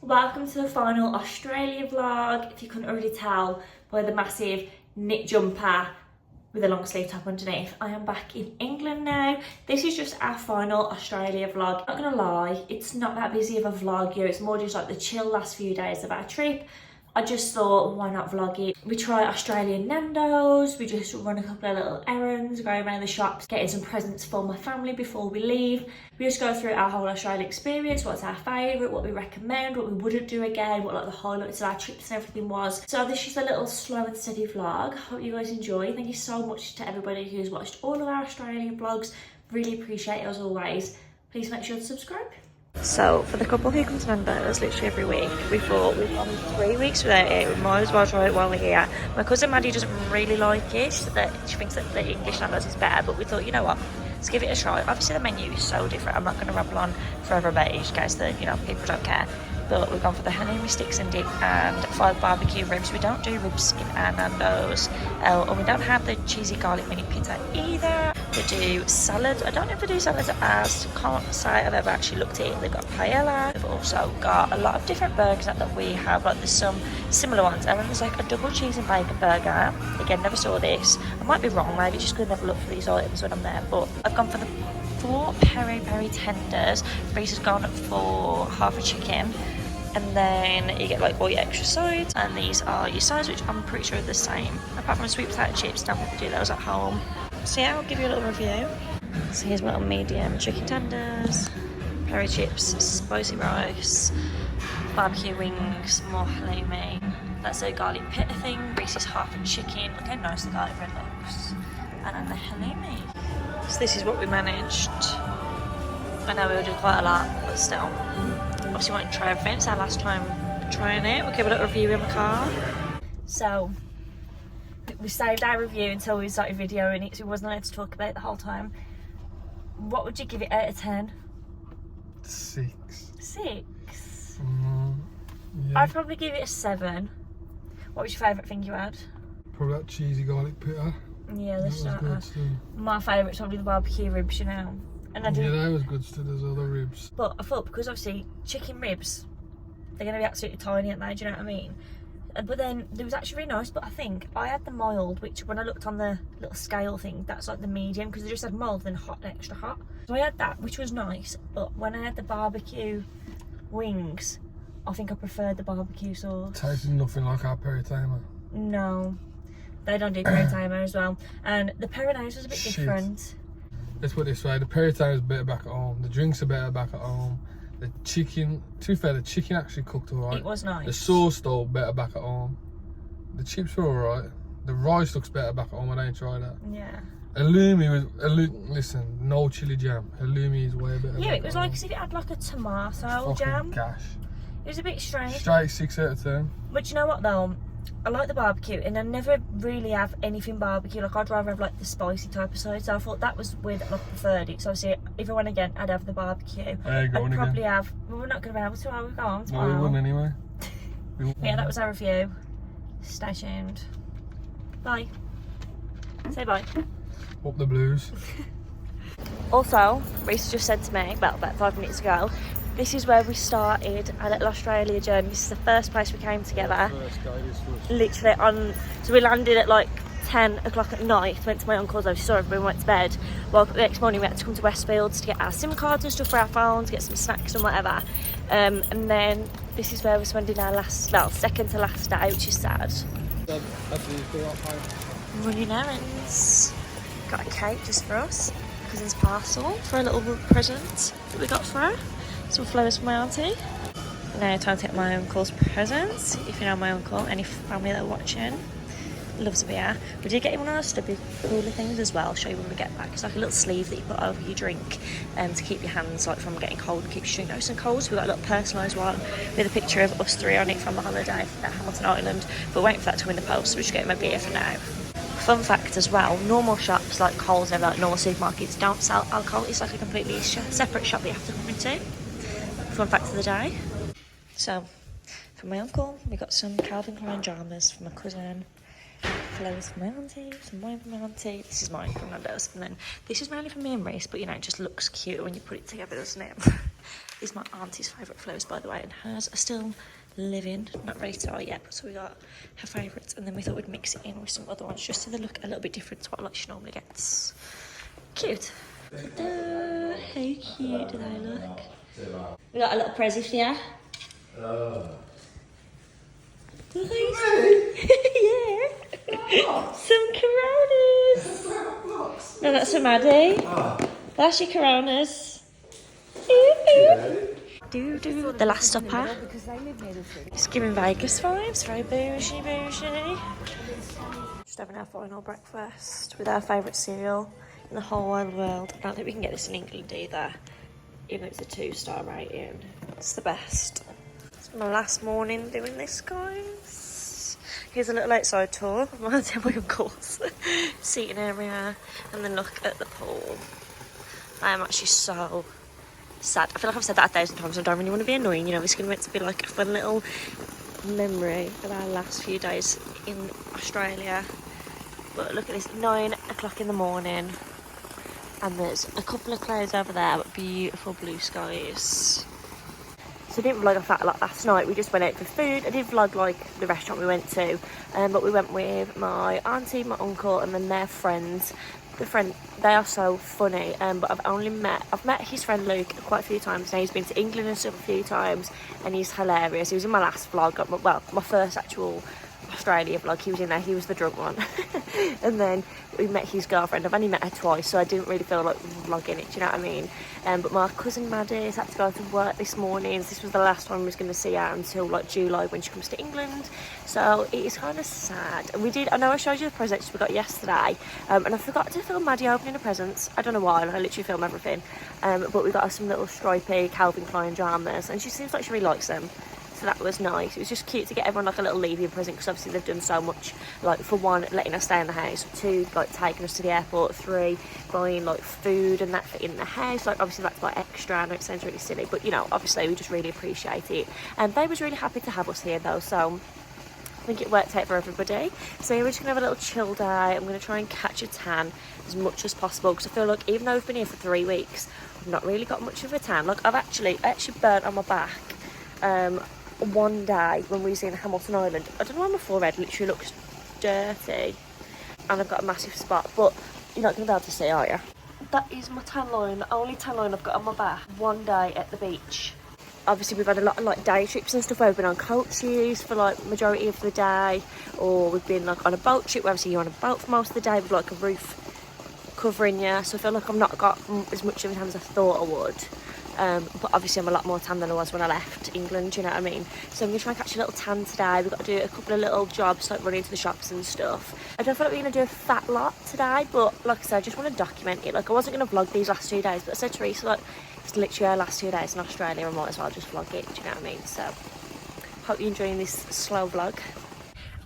Welcome to the final Australia vlog. If you couldn't already tell by the massive knit jumper with a long sleeve top underneath, I am back in England now. This is just our final Australia vlog. Not gonna lie, it's not that busy of a vlog here. It's more just like the chill last few days of our trip. I just thought, why not vlog it? We try Australian Nando's, we just run a couple of little errands, go around the shops, getting some presents for my family before we leave. We just go through our whole Australia experience, what's our favourite, what we recommend, what we wouldn't do again, what like the highlights of our trips and everything was. So this is a little slow and steady vlog. Hope you guys enjoy. Thank you so much to everybody who's watched all of our Australian vlogs. Really appreciate it as always. Please make sure to subscribe. So for the couple who come to Nando's literally every week, we thought we've gone 3 weeks without it, we might as well try it while we're here. My cousin Maddie doesn't really like it. She said that she thinks that the English Nando's is better, but we thought, you know what, let's give it a try. Obviously the menu is so different. I'm not going to ramble on forever about it in case that, you know, people don't care. But we've gone for the halloumi sticks and dip and 5 barbecue ribs. We don't do ribs in our Nando's, and we don't have the cheesy garlic mini pita either. We do salads. I don't know if they do salads at ours. Can't say I've ever actually looked at it. They've got paella. They've also got a lot of different burgers that we have. Like there's some similar ones. And then there's like a double cheese and bacon burger. Again, never saw this. I might be wrong. Maybe just gonna never look for these items when I'm there. But I've gone for the 4 peri-peri tenders. Reese has gone for half a chicken. And then you get like all your extra sides, and these are your sides, which I'm pretty sure are the same. Apart from sweet potato chips, don't have to do those at home. So yeah, I'll give you a little review. So here's my little medium chicken tenders, peri chips, spicy rice, barbecue wings, more halloumi. That's a garlic pita thing. Reese's half a chicken. Look how nice the garlic bread looks. And then the halloumi. So this is what we managed. I know we ordered quite a lot, but still. Obviously wanted to try everything. It's our last time trying it. We'll give it a review in the car. So we saved our review until we started videoing it, so we wasn't allowed to talk about it the whole time. What would you give it out of 10? 6. 6? Yeah. I'd probably give it a 7. What was your favourite thing you had? Probably that cheesy garlic pita. Yeah, the starter. Good. My favourite's probably the barbecue ribs, you know. And I yeah, that was good still. There's other ribs. But I thought, because obviously chicken ribs, they're going to be absolutely tiny, aren't they? Do you know what I mean? But then it was actually really nice. But I think I had the mild, which when I looked on the little scale thing, that's like the medium, because they just had mild and hot and extra hot. So I had that, which was nice. But when I had the barbecue wings, I think I preferred the barbecue sauce. Tasted nothing like our peri tamer. No, they don't do peri tamer as well. And the peri-nose was a bit different. Let's put it this way, the peri tamer is better back at home, the drinks are better back at home, the chicken, to be fair, the chicken actually cooked alright. It was nice. The sauce though, better back at home. The chips were alright. The rice looks better back at home, I don't try that. Yeah. Halloumi was, listen, no chili jam. Halloumi is way better. Yeah, it was like as if it had like a tomato jam. Gosh. It was a bit strange. Straight 6 out of 10. But you know what though? I like the barbecue, and I never really have anything barbecue. Like I'd rather have like the spicy type of side. So I thought that was weird that I preferred it. So obviously, if I went again, I'd have the barbecue. I'd probably have. Well, we're not going to be able to. Are we going tomorrow? No, we wouldn't anyway. Yeah, that was our review. Stay tuned. Bye. Say bye. Up the blues. Also, Reese just said to me, well, about 5 minutes ago, this is where we started our little Australia journey. This is the first place we came together. Literally on, so we landed at like 10 o'clock at night, went to my uncle's, I saw everybody, went to bed. Woke up the next morning, we had to come to Westfields to get our SIM cards and stuff for our phones, get some snacks and whatever. And then this is where we're spending our last, well, second to last day, which is sad. Running errands. Got a cake just for us, cousin's parcel for a little present that we got for her. Some flowers for my auntie. Now time to take my uncle's presents. If you know my uncle, any family that are watching, loves a beer. We did get him one of those stubby cooler things as well. I'll show you when we get back. It's like a little sleeve that you put over your drink to keep your hands like from getting cold and keep your drink nice and cold. So we got a little personalised one with a picture of us 3 on it from the holiday at Hamilton Island. But we're waiting for that to come in the post, so we're just getting my beer for now. Fun fact as well, normal shops like Coles and like normal supermarkets don't sell alcohol. It's like a completely separate shop that you have to come into. Fun fact of the day. So, for my uncle, we got some Calvin Klein dramas for my cousin, flowers for my auntie, some wine for my auntie. This is mine from Nando's, and then this is mainly for me and Reese, but you know, it just looks cute when you put it together, doesn't it? is my auntie's favourite flowers, by the way, and hers are still living, not ready to die yet. So we got her favourites, and then we thought we'd mix it in with some other ones just so they look a little bit different to what like she normally gets. Cute. How cute do they look? We got a little present for you. Yeah. Some coronas. No, that's a Maddie. That's your coronas. The last supper. It's giving Vegas vibes. Very bougie, bougie. Just having our final breakfast with our favourite cereal in the whole wide world. I don't think we can get this in England either, even though it's a 2-star rating. It's the best. It's my last morning doing this, guys. Here's a little outside tour of my temple, of course. Seating area, and then look at the pool. I am actually so sad. I feel like I've said that 1,000 times. I don't really want to be annoying. You know, it's meant to be like a fun little memory of our last few days in Australia. But look at this, 9 o'clock in the morning, and there's a couple of clouds over there, but beautiful blue skies. So I didn't vlog off that a lot last night. We just went out for food. I did vlog like the restaurant we went to, but we went with my auntie, my uncle, and then their friends. They are so funny, but I've met his friend Luke quite a few times now. He's been to England and stuff a few times, and he's hilarious. He was in my last vlog, well, my first actual Australia vlog. He was in there, he was the drunk one. And then we met his girlfriend. I've only met her twice, so I didn't really feel like vlogging it, do you know what I mean? But my cousin Maddie had to go to work this morning, so this was the last time I was going to see her until like July when she comes to England. So it is kind of sad. I know I showed you the presents we got yesterday, and I forgot to film Maddie opening the presents. I don't know why, I literally film everything. But we got her some little stripy Calvin Klein dramas, and she seems like she really likes them. So that was nice. It was just cute to get everyone like a little leaving present, because obviously they've done so much, like for 1, letting us stay in the house, 2, like taking us to the airport, 3, buying like food and that for in the house. Like obviously that's like extra. I know it sounds really silly, but you know, obviously we just really appreciate it. And they was really happy to have us here though, so I think it worked out for everybody. So we're just gonna have a little chill day. I'm gonna try and catch a tan as much as possible, because I feel like even though we've been here for 3 weeks, I've not really got much of a tan. Like I actually burnt on my back one day when we was in Hamilton Island. I don't know why my forehead literally looks dirty, and I've got a massive spot, but you're not going to be able to see, are you? That is my tan line, the only tan line I've got on my back. One day at the beach. Obviously we've had a lot of like day trips and stuff where we've been on coaches for like majority of the day, or we've been like on a boat trip where obviously you're on a boat for most of the day with like a roof covering you. So I feel like I've not got as much of a tan as I thought I would. But obviously I'm a lot more tan than I was when I left England, you know what I mean? So I'm going to try and catch a little tan today. We've got to do a couple of little jobs, like running to the shops and stuff. I don't feel like we're going to do a fat lot today, but like I said, I just want to document it. Like I wasn't going to vlog these last 2 days, but I said to Teresa, like, it's literally our last 2 days in Australia, I might as well just vlog it, do you know what I mean? So, hope you're enjoying this slow vlog.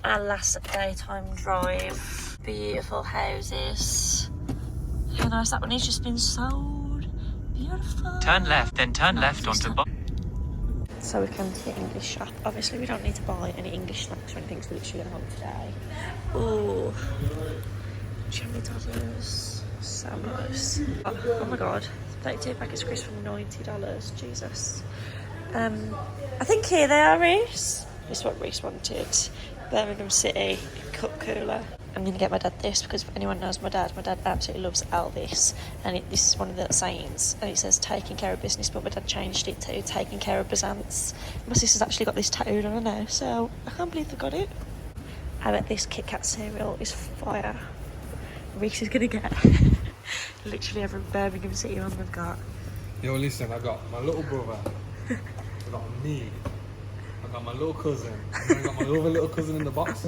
Our last daytime drive. Beautiful houses. How nice that one has just been sold. Beautiful. Turn left, then turn left onto So we came to the English shop. Obviously we don't need to buy any English snacks or anything, so we're literally going home today. Ooh. $20. So nice. Oh my god. 32 packets of crisps for $90. Jesus. I think here they are, Reese. This is what Reese wanted. Birmingham City cup cooler. I'm going to get my dad this, because if anyone knows my dad absolutely loves Elvis, and this is one of the sayings, and it says taking care of business, but my dad changed it to taking care of Besant. My sister's actually got this tattooed on her now, so I can't believe they got it. I bet this Kit Kat cereal is fire. Reese is going to get literally every Birmingham City one they've got. Yo, listen, I got my little brother, I got me, I got my little cousin, and I got my other little cousin in the box.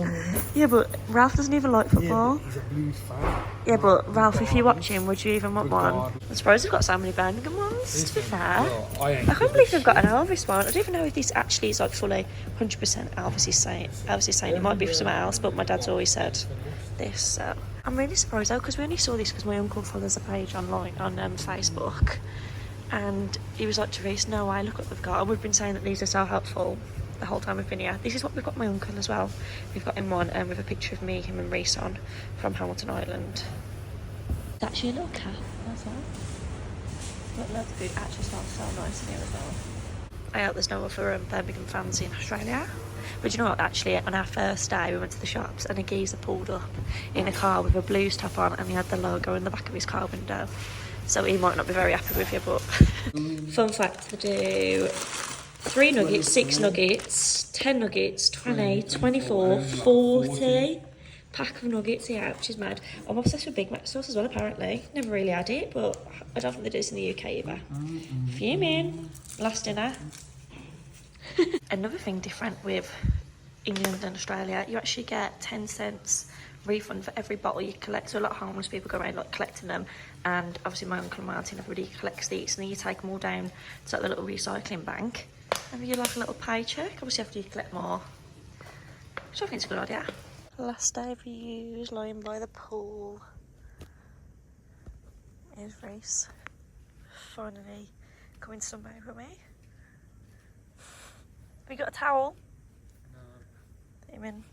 Yeah, but Ralph doesn't even like football. Yeah, he's a Blues fan. Yeah, but Ralph, if you're watching, would you even want one? I'm surprised they've got so many Birmingham ones, to be fair. Well, I can't believe they've got an Elvis one. I don't even know if this actually is like fully 100% Elvis is saying it might be for something else, but my dad's always said this. So I'm really surprised though, because we only saw this because my uncle follows a page online on Facebook, and he was like, Therese, no way, look what they've got. And we've been saying that these are so helpful the whole time we've been here. This is what we've got my uncle as well. We've got him one with a picture of me, him and Reese on from Hamilton Island. It's actually a little cat, that's all. But the food actually smells so nice in here as well. I hope there's no other Birmingham fans in Australia. But you know what, actually, on our first day we went to the shops and a geezer pulled up in a car with a Blues top on and he had the logo in the back of his car window. So he might not be very happy with you, but... Fun fact, they do 3 nuggets, 6 nuggets, 10 nuggets, 20, 24, 40 pack of nuggets here, which is mad. I'm obsessed with Big Mac sauce as well, apparently. Never really had it, but I don't think they do this in the UK either. Fuming. Last dinner. Another thing different with England and Australia, you actually get 10 cents refund for every bottle you collect. So a lot of homeless people go around like collecting them, and obviously my uncle Martin, everybody collects these, and then you take them all down to like the little recycling bank and you like a little paycheck, obviously after you collect more, which I think is a good idea. Last day of views, lying by the pool. Here's Reese finally coming to sunbathe with me. Have you got a towel? No. Put him in.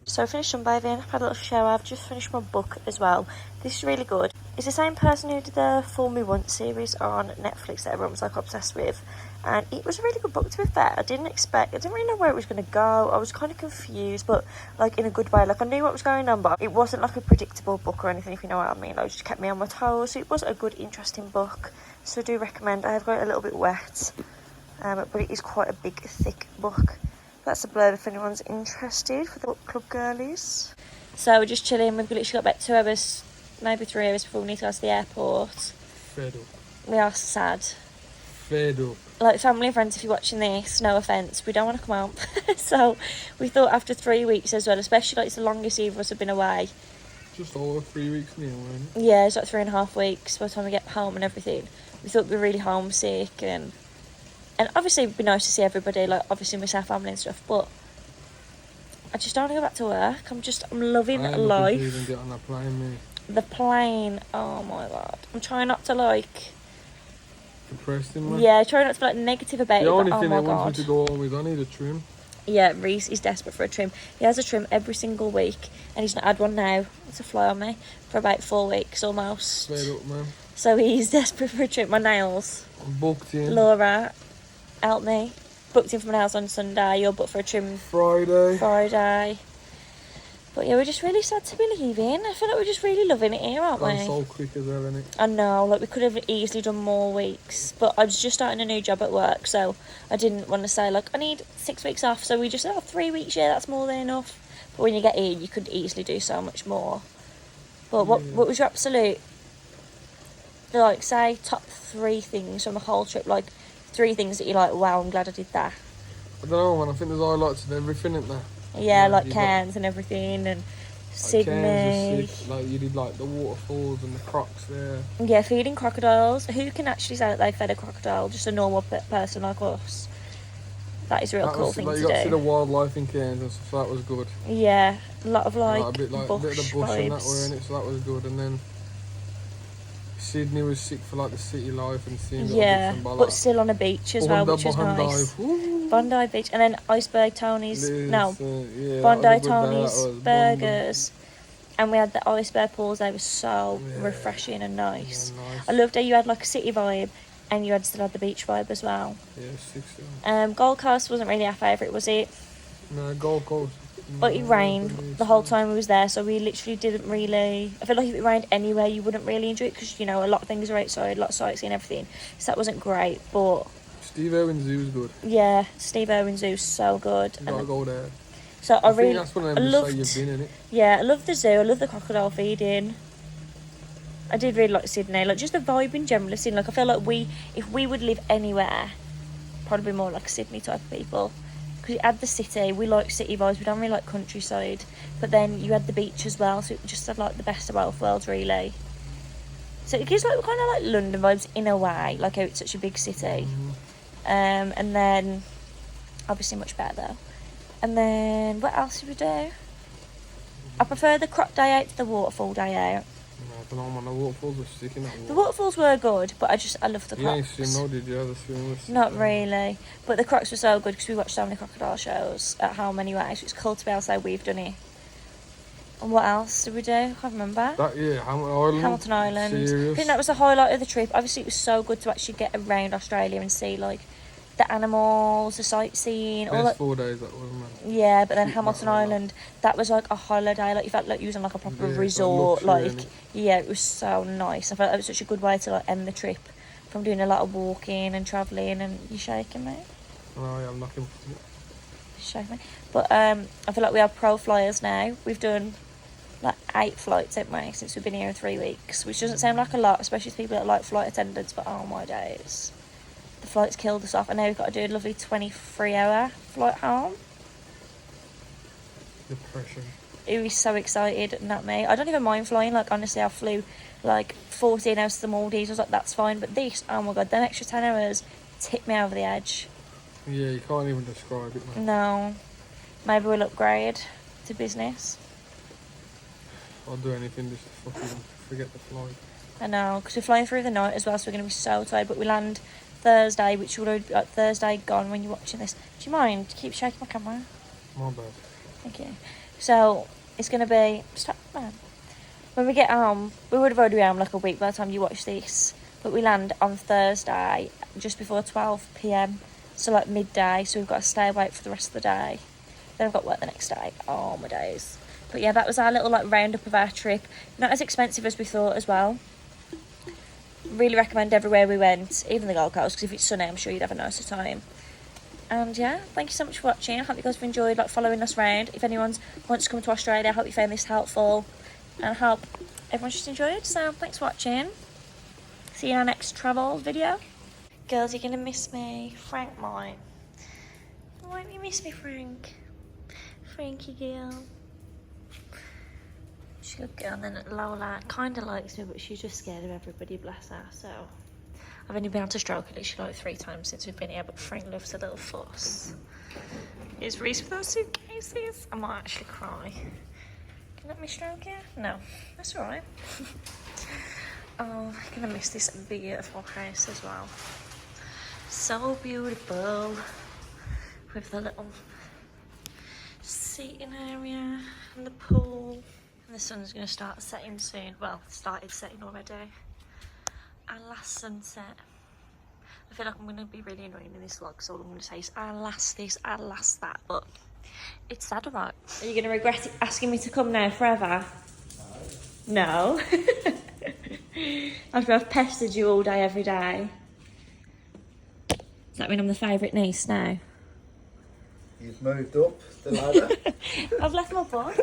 So I finished sunbathing, I've had a little shower, I've just finished my book as well. This is really good. It's the same person who did the Fool Me Once series on Netflix that everyone was like obsessed with. And it was a really good book, to be fair. I didn't really know where it was going to go. I was kind of confused, but like in a good way. Like I knew what was going on, but it wasn't like a predictable book or anything, if you know what I mean. Like it just kept me on my toes. So it was a good, interesting book. So I do recommend. I have got it a little bit wet, but it is quite a big, thick book. That's a blurb if anyone's interested for the book club girlies. So we're just chilling. We've literally got about 2 hours, maybe 3 hours before we need to go to the airport. Fed up. We are sad. Fed up. Like family and friends, if you're watching this, no offence, we don't want to come out. So we thought after 3 weeks as well, especially like it's the longest either of us have been away. Just over 3 weeks now, wasn't it? Yeah, it's like 3.5 weeks by the time we get home and everything. We thought we were really homesick, and obviously it'd be nice to see everybody, like obviously miss our family and stuff, but I just don't want to go back to work. I'm loving life. Even get on that plane, mate. The plane, oh my god. I'm trying not to like... Depressing, man. Yeah, trying not to be like negative about it, The only but thing oh I my want god. me to go home is I need a trim. Yeah, Reese is desperate for a trim. He has a trim every single week, and he's not had one now. It's a fly on me for about 4 weeks almost. Fed up, man. So he's desperate for a trim. My nails. I'm booked in. Laura, help me. Booked in for my nails on Sunday. You're booked for a trim Friday. But yeah, we're just really sad to be leaving. I feel like we're just really loving it here, aren't we? Gone so quick as well, isn't it? I know, like we could have easily done more weeks, but I was just starting a new job at work, so I didn't want to say like I need 6 weeks off, so we just said 3 weeks, yeah, that's more than enough. But when you get in, you could easily do so much more. But what was your absolute, like, say top 3 things from the whole trip, like 3 things that you're like, wow, I'm glad I did that? I don't know, man. I think there's highlights of everything, isn't there? Yeah, like Cairns and everything, and Sydney. Cairns, like you did like the waterfalls and the crocs there. Yeah, feeding crocodiles. Who can actually say that they fed a crocodile? Just a normal person like us. That is a real cool thing to do. You got to see the wildlife in Cairns and stuff, so that was good. Yeah, a lot of like a bit of the bush and that were in it, so that was good. And then Sydney was sick for like the city life and seeing but still on a beach as well, which was nice. Bondi Beach, and then Iceberg Tony's, Bondi Tony's burgers, and we had the iceberg pools. They were so refreshing and nice. I loved how you had like a city vibe, and you still had the beach vibe as well. Yeah, 6. Gold Coast wasn't really our favourite, was it? No, Gold Coast. But it rained the whole time we was there, so we literally didn't really... I feel like if it rained anywhere, you wouldn't really enjoy it, because, you know, a lot of things are outside, a lot of sightseeing and everything, so that wasn't great, but... Steve Irwin Zoo is good. Yeah, Steve Irwin Zoo's so good. You gotta go there. So I really... That's one of them to say you've been in it. Yeah, I love the zoo, I love the crocodile feeding. I did really like Sydney, like just the vibe in general of Sydney. Like I feel like if we would live anywhere, probably more like a Sydney type of people. Because you had the city, we like city vibes, we don't really like countryside. But then you had the beach as well, so it just had like the best of both worlds really. So it gives like kind of like London vibes in a way, like how it's such a big city. And then obviously much better though. And then what else did we do? I prefer the croc day out to the waterfall day out. I don't know, man, the waterfalls were sick in that water. The waterfalls were good, but I love the crocs. You ain't seen no, did you? The swimming was Not really, but the crocs were so good because we watched so many crocodile shows at home anyway, so it's cool to be able to say we've done it. And what else did we do? I can't remember. That, yeah, Hamilton Island. Hamilton Island. Serious. I think that was the highlight of the trip. Obviously, it was so good to actually get around Australia and see like the animals, the sightseeing, all Best that. 4 days that was, man. Yeah, but then Keep Hamilton that on Island, that was like a holiday. Like you felt like you was on like a proper Yeah, it's like resort. luxury, Like innit? yeah, it was so nice. I felt it was such a good way to like end the trip from doing a lot of walking and travelling. And you shaking, mate? Oh, yeah, I'm knocking. Shaking me. But I feel like we are pro flyers now. We've done like 8 flights, haven't we, since we've been here in 3 weeks, which doesn't sound like a lot, especially to people that like flight attendants. But oh my days, the flights killed us off. And now we've got to do a lovely 23-hour flight home. The pressure. He was so excited, not me. I don't even mind flying. Like honestly, I flew like 14 hours to the Maldives. I was like, that's fine. But this, oh my god, them extra 10 hours tipped me over the edge. Yeah, you can't even describe it, man. No, maybe we'll upgrade to business. I'll do anything just to fucking forget the flight. I know, because we're flying through the night as well, so we're going to be so tired. But we land Thursday, which will be like Thursday gone when you're watching this. Do you mind? Keep shaking my camera. My bad. Thank you. So it's going to be... Stop, man. When we get home, we would have already been home like a week by the time you watch this. But we land on Thursday just before 12 p.m. So like midday. So we've got to stay awake for the rest of the day. Then I've got work the next day. Oh, my days. But yeah, that was our little like roundup of our trip. Not as expensive as we thought as well. Really recommend everywhere we went, even the Gold Coast, because if it's sunny, I'm sure you'd have a nicer time. And yeah, thank you so much for watching. I hope you guys have enjoyed like following us around. If anyone wants to come to Australia, I hope you found this helpful, and I hope everyone's just enjoyed. So thanks for watching. See you in our next travel video. Girls, you're gonna miss me. Frank might. Won't you miss me, Frank? Frankie girl. She's a good girl. And then Lola kind of likes me, but she's just scared of everybody, bless her. So I've only been able to stroke her literally like 3 times since we've been here, but Frank loves a little fuss. Here's Reese with our suitcases. I might actually cry. Can you let me stroke you? No, that's alright. Oh, I'm gonna miss this beautiful house as well. So beautiful. With the little seating area and the pool. And the sun's gonna start setting soon. Well, it started setting already. Our last sunset. I feel like I'm gonna be really annoying in this vlog, so all I'm gonna say is our last this, our last that, but it's sad, alright. Are you gonna regret it asking me to come now forever? No. After I've pestered you all day, every day. Does that mean I'm the favourite niece now? You've moved up the ladder. I've left my book.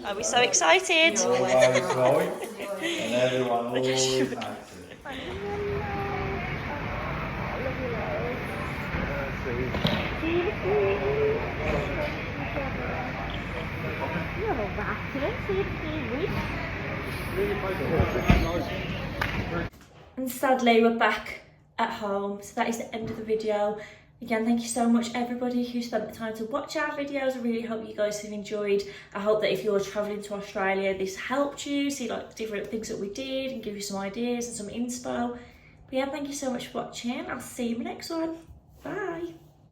Are we so excited? Always right. And everyone always active. And sadly we're back at home, so that is the end of the video. Again, thank you so much everybody who spent the time to watch our videos. I really hope you guys have enjoyed. I hope that if you're travelling to Australia, this helped you see like different things that we did and give you some ideas and some inspo. But yeah, thank you so much for watching. I'll see you in the next one. Bye.